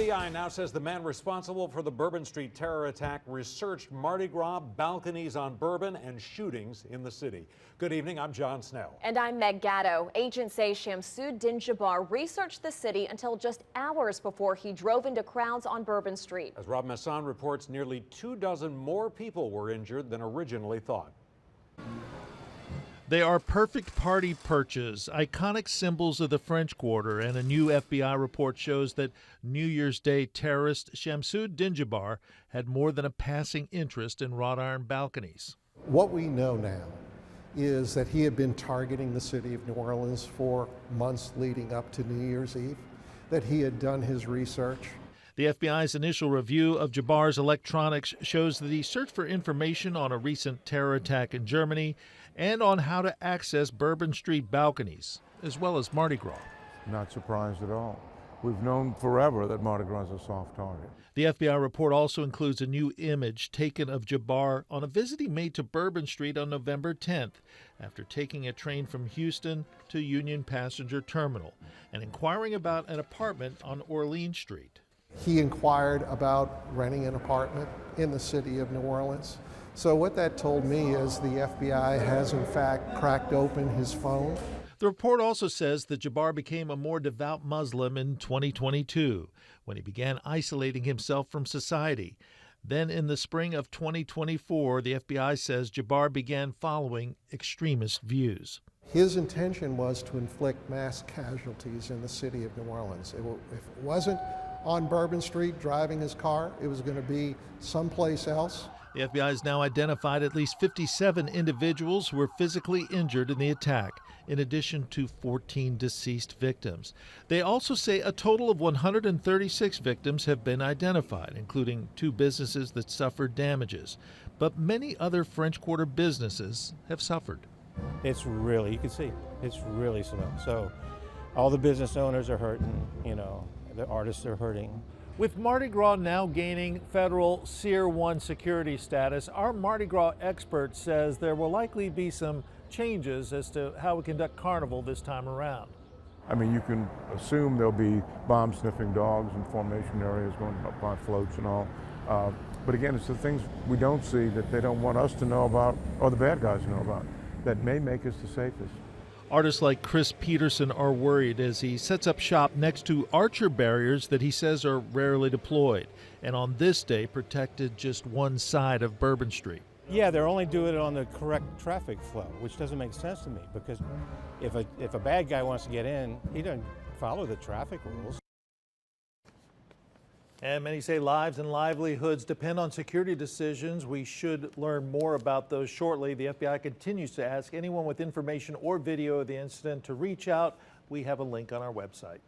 FBI now says the man responsible for the Bourbon Street terror attack researched Mardi Gras, balconies on Bourbon, and shootings in the city. Good evening, I'm John Snell. And I'm Meg Gatto. Agents say Shamsuddin Jabbar researched the city until just hours before he drove into crowds on Bourbon Street. As Rob Masson reports, nearly 24 more people were injured than originally thought. They are perfect party perches, iconic symbols of the French Quarter, and a new FBI report shows that New Year's Day terrorist Shamsuddin Jabbar had more than a passing interest in wrought iron balconies. What we know now is that he had been targeting the city of New Orleans for months leading up to New Year's Eve, that he had done his research. The FBI's initial review of Jabbar's electronics shows that he searched for information on a recent terror attack in Germany and on how to access Bourbon Street balconies, as well as Mardi Gras. Not surprised at all. We've known forever that Mardi Gras is a soft target. The FBI report also includes a new image taken of Jabbar on a visit he made to Bourbon Street on November 10th after taking a train from Houston to Union Passenger Terminal and inquiring about an apartment on Orleans Street. He inquired about renting an apartment in the city of New Orleans. So what that told me is the FBI has in fact cracked open his phone. The report also says that Jabbar became a more devout Muslim in 2022 when he began isolating himself from society. Then in the spring of 2024, the FBI says Jabbar began following extremist views. His intention was to inflict mass casualties in the city of New Orleans. If it wasn't on Bourbon Street driving his car, it was going to be someplace else. The FBI has now identified at least 57 individuals who were physically injured in the attack, in addition to 14 deceased victims. They also say a total of 136 victims have been identified, including 2 businesses that suffered damages. But many other French Quarter businesses have suffered. It's really, you can see, it's really slow. So all the business owners are hurting, the artists are hurting. With Mardi Gras now gaining federal Tier 1 security status, our Mardi Gras expert says there will likely be some changes as to how we conduct Carnival this time around. I mean, you can assume there'll be bomb-sniffing dogs in formation areas going up by floats and all. But again, it's the things we don't see that they don't want us to know about, or the bad guys to know about, that may make us the safest. Artists like Chris Peterson are worried as he sets up shop next to archer barriers that he says are rarely deployed, and on this day protected just one side of Bourbon Street. Yeah, they're only doing it on the correct traffic flow, which doesn't make sense to me, because if a bad guy wants to get in, he doesn't follow the traffic rules. And many say lives and livelihoods depend on security decisions. We should learn more about those shortly. The FBI continues to ask anyone with information or video of the incident to reach out. We have a link on our website.